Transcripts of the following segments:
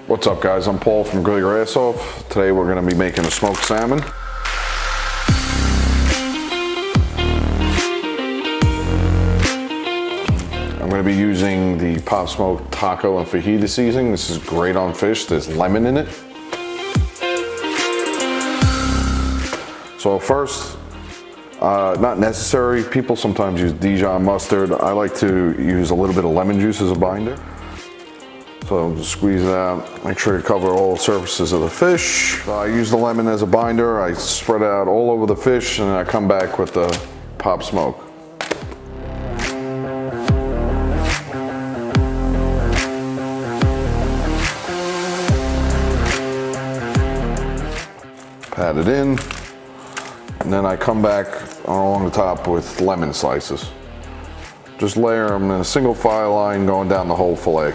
What's up guys, I'm Paul from Grill Your Ass Off. Today we're going to be making a smoked salmon. I'm going to be using the Pop Smoke taco and fajita seasoning. This is great on fish, there's lemon in it. So first, not necessary, people sometimes use Dijon mustard. I like to use a little bit of lemon juice as a binder. So just squeeze it out, make sure you cover all the surfaces of the fish. So I use the lemon as a binder, I spread it out all over the fish, and then I come back with the Pop Smoke. Pat it in, and then I come back along the top with lemon slices. Just layer them in a single file line going down the whole fillet.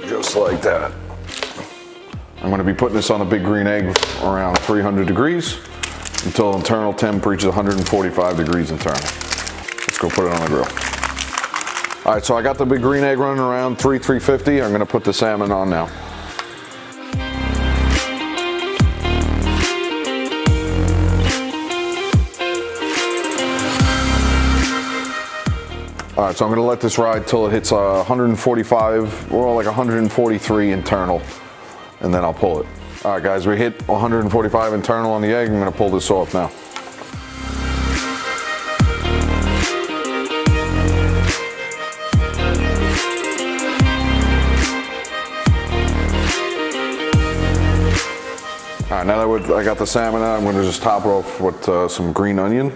Just like that. I'm going to be putting this on a big green egg around 300 degrees until internal temp reaches 145 degrees internal. Let's go put it on the grill. All right, so I got the big green egg running around 350. I'm gonna put the salmon on now. All right, so I'm gonna let this ride till it hits 145, or like 143 internal, and then I'll pull it. All right, guys, we hit 145 internal on the egg. I'm gonna pull this off now. All right, now that I got the salmon out, I'm going to just top it off with some green onion.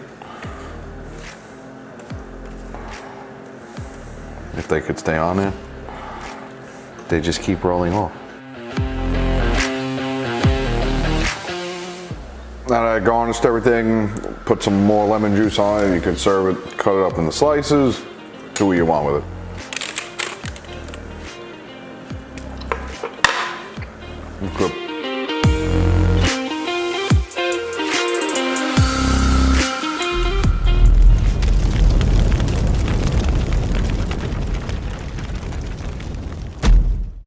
If they could stay on there. They just keep rolling off. Now that I garnished everything, put some more lemon juice on it, you can serve it, cut it up into slices, do what you want with it.